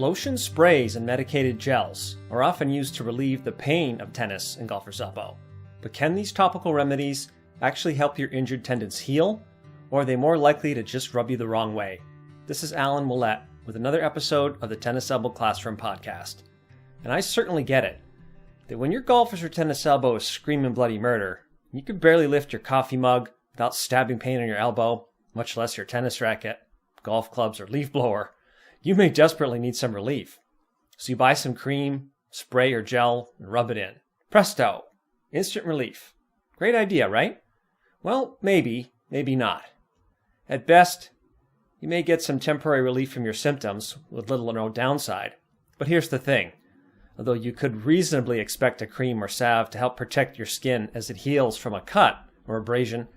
Lotions, sprays, and medicated gels are often used to relieve the pain of tennis and golfer's elbow. But can these topical remedies actually help your injured tendons heal, or are they more likely to just rub you the wrong way? This is Allen Willette with another episode of the Tennis Elbow Classroom podcast. And I certainly get it, that when your golfer's or tennis elbow is screaming bloody murder, you can barely lift your coffee mug without stabbing pain on your elbow, much less your tennis racket, golf clubs, or leaf blower. You may desperately need some relief. So you buy some cream, spray, or gel, and rub it in. Presto! Instant relief. Great idea, right? Well, maybe not. At best, you may get some temporary relief from your symptoms with little or no downside. But here's the thing. Although you could reasonably expect a cream or salve to help protect your skin as it heals from a cut or abrasion,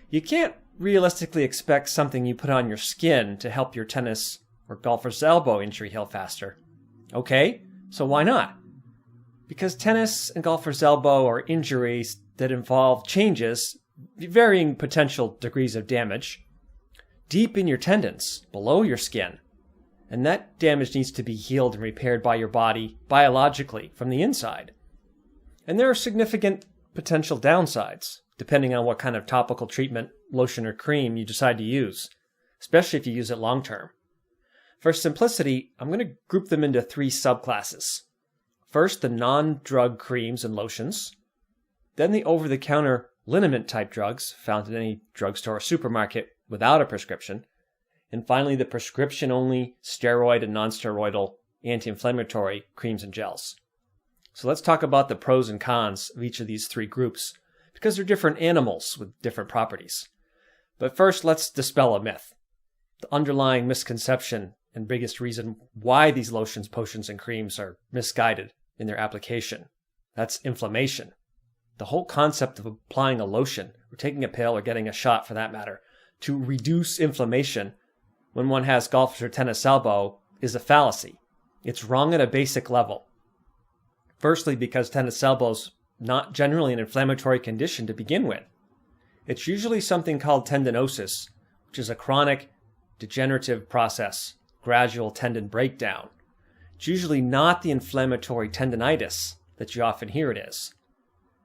you can't realistically expect something you put on your skin to help your tennis or golfer's elbow injury heal faster. Okay, so why not? Because tennis and golfer's elbow are injuries that involve changes, varying potential degrees of damage, deep in your tendons, below your skin. And that damage needs to be healed and repaired by your body biologically from the inside. And there are significant potential downsides, depending on what kind of topical treatment, lotion, or cream you decide to use, especially if you use it long term. For simplicity, I'm going to group them into three subclasses. First, the non-drug creams and lotions. Then the over-the-counter liniment type drugs found in any drugstore or supermarket without a prescription. And finally, the prescription-only steroid and non-steroidal anti-inflammatory creams and gels. So let's talk about the pros and cons of each of these three groups, because they're different animals with different properties. But first, let's dispel a myth. The underlying misconception and biggest reason why these lotions, potions, and creams are misguided in their application. That's inflammation. The whole concept of applying a lotion, or taking a pill, or getting a shot for that matter, to reduce inflammation when one has golfer's or tennis elbow is a fallacy. It's wrong at a basic level. Firstly, because tennis elbow's not generally an inflammatory condition to begin with. It's usually something called tendinosis, which is a chronic degenerative process, gradual tendon breakdown. It's usually not the inflammatory tendinitis that you often hear it is.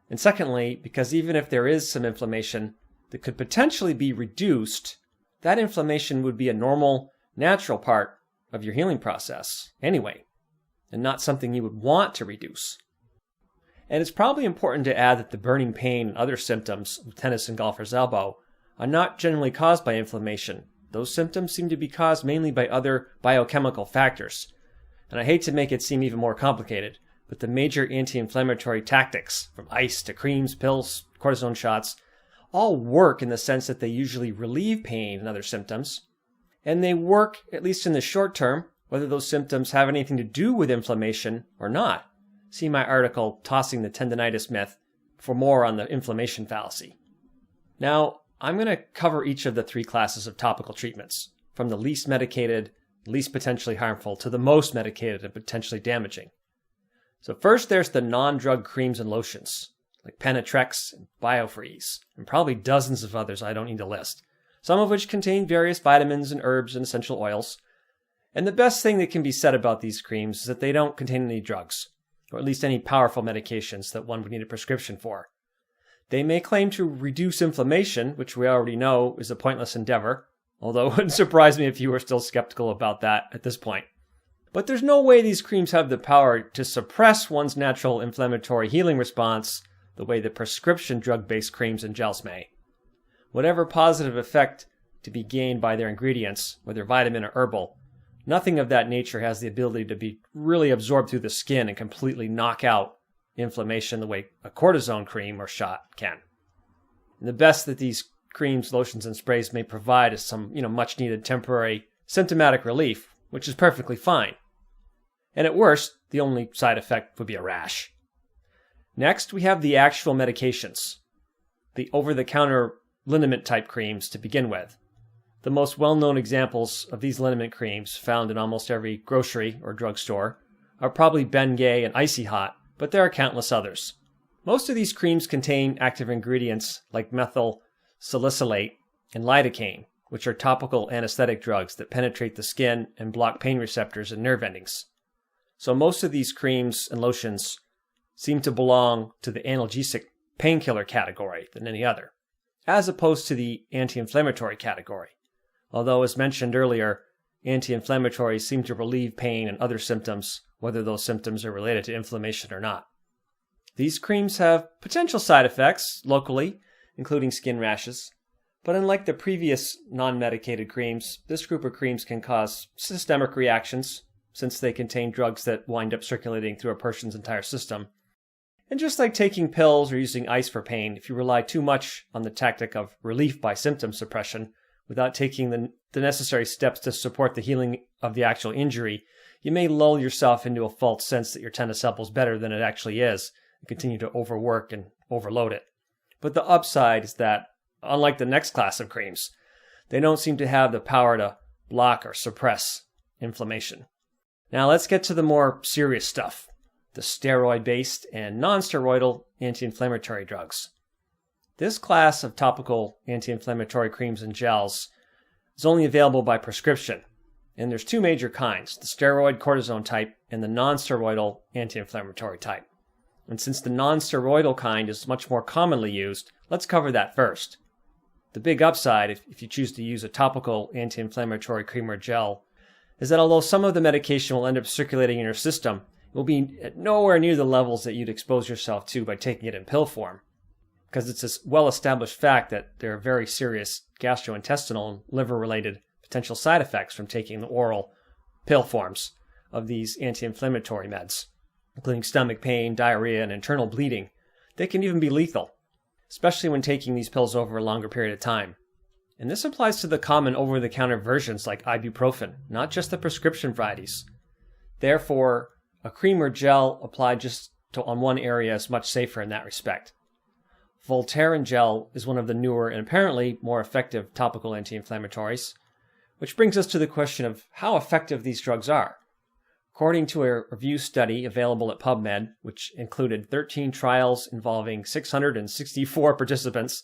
And secondly, because even if there is some inflammation that could potentially be reduced, that inflammation would be a normal, natural part of your healing process anyway, and not something you would want to reduce. And it's probably important to add that the burning pain and other symptoms of tennis and golfer's elbow are not generally caused by inflammation. Those symptoms seem to be caused mainly by other biochemical factors. And I hate to make it seem even more complicated, but the major anti-inflammatory tactics, from ice to creams, pills, cortisone shots, all work in the sense that they usually relieve pain and other symptoms. And they work, at least in the short term, whether those symptoms have anything to do with inflammation or not. See my article, Tossing the Tendinitis Myth, for more on the inflammation fallacy. Now, I'm going to cover each of the three classes of topical treatments, from the least medicated, least potentially harmful, to the most medicated and potentially damaging. So first there's the non-drug creams and lotions, like Penetrex and Biofreeze, and probably dozens of others I don't need to list, some of which contain various vitamins and herbs and essential oils. And the best thing that can be said about these creams is that they don't contain any drugs, or at least any powerful medications that one would need a prescription for. They may claim to reduce inflammation, which we already know is a pointless endeavor, although it wouldn't surprise me if you were still skeptical about that at this point. But there's no way these creams have the power to suppress one's natural inflammatory healing response the way the prescription drug-based creams and gels may. Whatever positive effect to be gained by their ingredients, whether vitamin or herbal, nothing of that nature has the ability to be really absorbed through the skin and completely knock out inflammation the way a cortisone cream or shot can. And the best that these creams, lotions, and sprays may provide is some, much needed temporary symptomatic relief, which is perfectly fine. And at worst, the only side effect would be a rash. Next, we have the actual medications, the over-the-counter liniment type creams to begin with. The most well-known examples of these liniment creams, found in almost every grocery or drugstore, are probably Bengay and Icy Hot, but there are countless others. Most of these creams contain active ingredients like methyl salicylate and lidocaine, which are topical anesthetic drugs that penetrate the skin and block pain receptors and nerve endings. So most of these creams and lotions seem to belong to the analgesic painkiller category than any other, as opposed to the anti-inflammatory category. Although, as mentioned earlier, anti-inflammatories seem to relieve pain and other symptoms, whether those symptoms are related to inflammation or not. These creams have potential side effects locally, including skin rashes, but unlike the previous non-medicated creams, this group of creams can cause systemic reactions since they contain drugs that wind up circulating through a person's entire system. And just like taking pills or using ice for pain, if you rely too much on the tactic of relief by symptom suppression without taking the necessary steps to support the healing of the actual injury, you may lull yourself into a false sense that your tennis elbow is better than it actually is and continue to overwork and overload it. But the upside is that, unlike the next class of creams, they don't seem to have the power to block or suppress inflammation. Now let's get to the more serious stuff, the steroid-based and non-steroidal anti-inflammatory drugs. This class of topical anti-inflammatory creams and gels is only available by prescription, and there's two major kinds, the steroid cortisone type and the non-steroidal anti-inflammatory type. And since the non-steroidal kind is much more commonly used, let's cover that first. The big upside, if you choose to use a topical anti-inflammatory cream or gel, is that although some of the medication will end up circulating in your system, it will be at nowhere near the levels that you'd expose yourself to by taking it in pill form, because it's a well-established fact that there are very serious gastrointestinal and liver-related potential side effects from taking the oral pill forms of these anti-inflammatory meds, including stomach pain, diarrhea, and internal bleeding. They can even be lethal, especially when taking these pills over a longer period of time. And this applies to the common over-the-counter versions like ibuprofen, not just the prescription varieties. Therefore, a cream or gel applied just on one area is much safer in that respect. Voltaren gel is one of the newer and apparently more effective topical anti-inflammatories, which brings us to the question of how effective these drugs are. According to a review study available at PubMed, which included 13 trials involving 664 participants,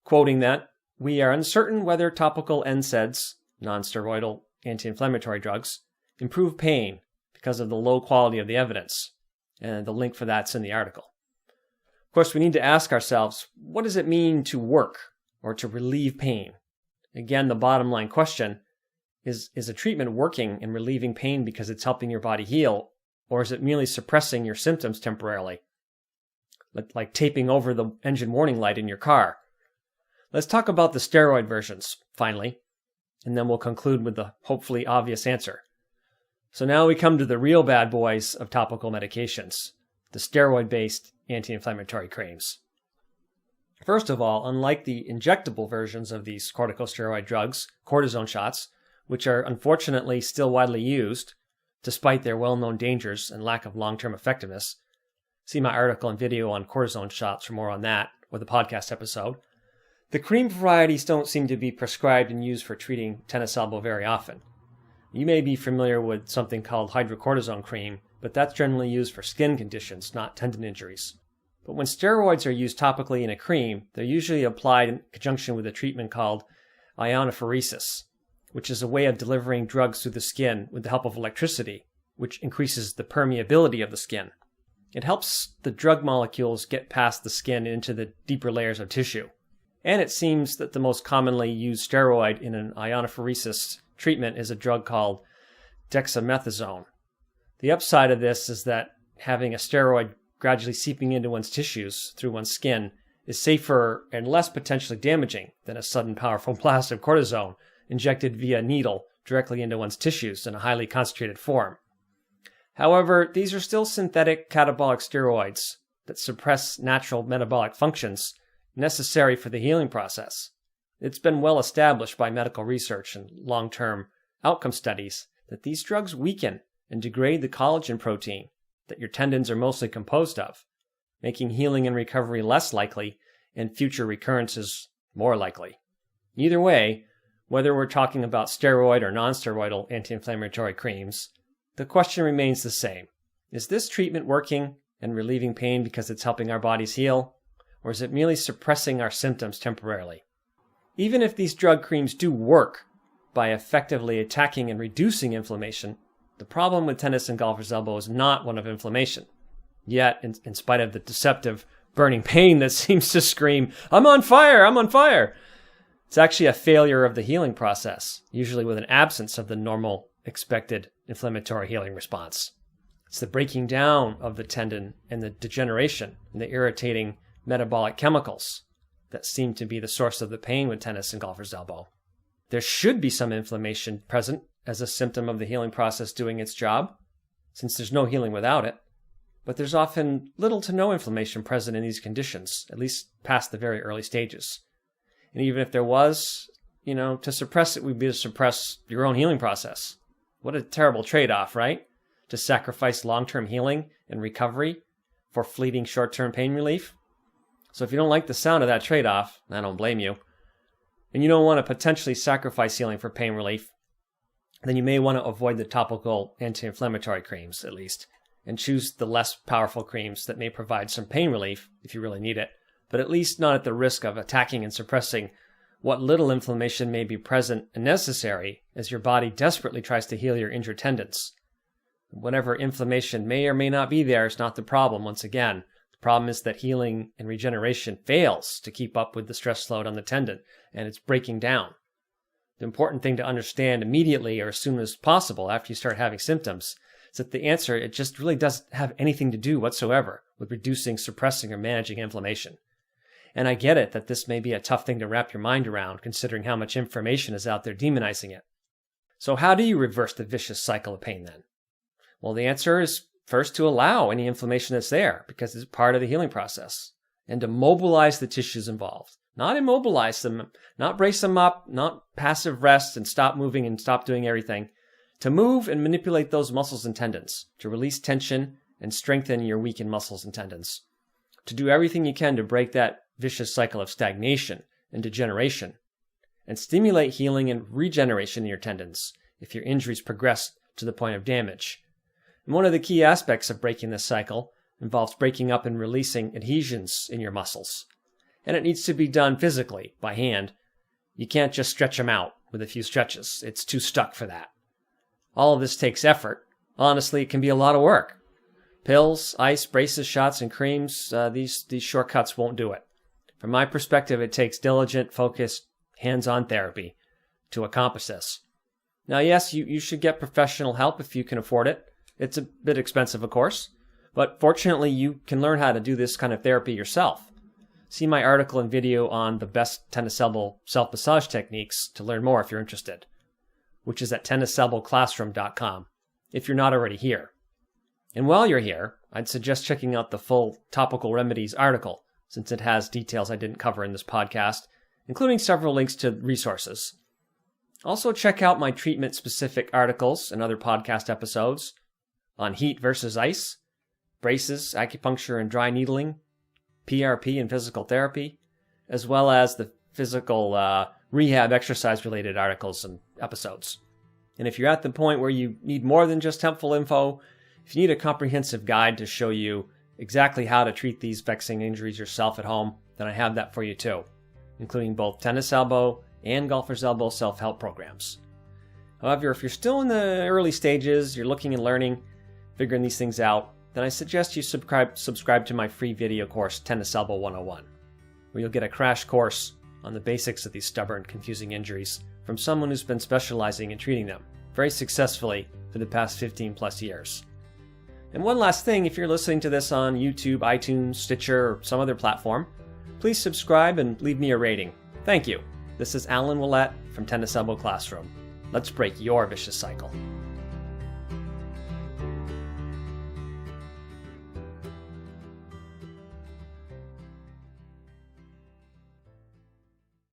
quoting that, "We are uncertain whether topical NSAIDs, non-steroidal anti-inflammatory drugs, improve pain because of the low quality of the evidence." And the link for that's in the article. Of course, we need to ask ourselves, what does it mean to work or to relieve pain? Again, the bottom line question is a treatment working and relieving pain because it's helping your body heal, or is it merely suppressing your symptoms temporarily? Like taping over the engine warning light in your car. Let's talk about the steroid versions, finally, and then we'll conclude with the hopefully obvious answer. So now we come to the real bad boys of topical medications, the steroid-based anti-inflammatory creams. First of all, unlike the injectable versions of these corticosteroid drugs, cortisone shots, which are unfortunately still widely used, despite their well-known dangers and lack of long-term effectiveness. See my article and video on cortisone shots for more on that, or the podcast episode. The cream varieties don't seem to be prescribed and used for treating tennis elbow very often. You may be familiar with something called hydrocortisone cream, but that's generally used for skin conditions, not tendon injuries. But when steroids are used topically in a cream, they're usually applied in conjunction with a treatment called ionophoresis, which is a way of delivering drugs through the skin with the help of electricity, which increases the permeability of the skin. It helps the drug molecules get past the skin into the deeper layers of tissue. And it seems that the most commonly used steroid in an ionophoresis treatment is a drug called dexamethasone. The upside of this is that having a steroid gradually seeping into one's tissues through one's skin is safer and less potentially damaging than a sudden powerful blast of cortisone injected via needle directly into one's tissues in a highly concentrated form. However, these are still synthetic catabolic steroids that suppress natural metabolic functions necessary for the healing process. It's been well established by medical research and long-term outcome studies that these drugs weaken and degrade the collagen protein that your tendons are mostly composed of, making healing and recovery less likely and future recurrences more likely. Either way, whether we're talking about steroid or non-steroidal anti-inflammatory creams, the question remains the same. Is this treatment working and relieving pain because it's helping our bodies heal, or is it merely suppressing our symptoms temporarily? Even if these drug creams do work by effectively attacking and reducing inflammation, The problem with tennis and golfer's elbow is not one of inflammation. Yet, in spite of the deceptive burning pain that seems to scream, "I'm on fire! I'm on fire!" it's actually a failure of the healing process, usually with an absence of the normal, expected inflammatory healing response. It's the breaking down of the tendon and the degeneration and the irritating metabolic chemicals that seem to be the source of the pain with tennis and golfer's elbow. There should be some inflammation present as a symptom of the healing process doing its job, since there's no healing without it. But there's often little to no inflammation present in these conditions, at least past the very early stages. And even if there was, to suppress it would be to suppress your own healing process. What a terrible trade-off, right? To sacrifice long-term healing and recovery for fleeting short-term pain relief. So if you don't like the sound of that trade-off, I don't blame you, and you don't want to potentially sacrifice healing for pain relief, then you may want to avoid the topical anti-inflammatory creams, at least, and choose the less powerful creams that may provide some pain relief if you really need it, but at least not at the risk of attacking and suppressing what little inflammation may be present and necessary as your body desperately tries to heal your injured tendons. Whatever inflammation may or may not be there is not the problem, once again. The problem is that healing and regeneration fails to keep up with the stress load on the tendon, and it's breaking down. The important thing to understand immediately or as soon as possible after you start having symptoms is that the answer, it just really doesn't have anything to do whatsoever with reducing, suppressing, or managing inflammation. And I get it that this may be a tough thing to wrap your mind around, considering how much information is out there demonizing it. So how do you reverse the vicious cycle of pain then? Well, the answer is first to allow any inflammation that's there, because it's part of the healing process, and to mobilize the tissues involved. Not immobilize them, not brace them up, not passive rest and stop moving and stop doing everything. To move and manipulate those muscles and tendons, to release tension and strengthen your weakened muscles and tendons. To do everything you can to break that vicious cycle of stagnation and degeneration, and stimulate healing and regeneration in your tendons if your injuries progress to the point of damage. And one of the key aspects of breaking this cycle involves breaking up and releasing adhesions in your muscles. And it needs to be done physically, by hand. You can't just stretch them out with a few stretches. It's too stuck for that. All of this takes effort. Honestly, it can be a lot of work. Pills, ice, braces, shots, and creams, these shortcuts won't do it. From my perspective, it takes diligent, focused, hands-on therapy to accomplish this. Now, yes, you should get professional help if you can afford it. It's a bit expensive, of course, but fortunately, you can learn how to do this kind of therapy yourself. See my article and video on the best tennis elbow self-massage techniques to learn more if you're interested, which is at tenniselbowclassroom.com, if you're not already here. And while you're here, I'd suggest checking out the full Topical Remedies article, since it has details I didn't cover in this podcast, including several links to resources. Also check out my treatment-specific articles and other podcast episodes on heat versus ice, braces, acupuncture and dry needling, PRP and physical therapy, as well as the physical rehab exercise-related articles and episodes. And if you're at the point where you need more than just helpful info, if you need a comprehensive guide to show you exactly how to treat these vexing injuries yourself at home, then I have that for you too, including both tennis elbow and golfer's elbow self-help programs. However, if you're still in the early stages, you're looking and learning, figuring these things out, then I suggest you subscribe to my free video course, Tennis Elbow 101, where you'll get a crash course on the basics of these stubborn, confusing injuries from someone who's been specializing in treating them very successfully for the past 15 plus years. And one last thing, if you're listening to this on YouTube, iTunes, Stitcher, or some other platform, please subscribe and leave me a rating. Thank you. This is Allen Willette from Tennis Elbow Classroom. Let's break your vicious cycle.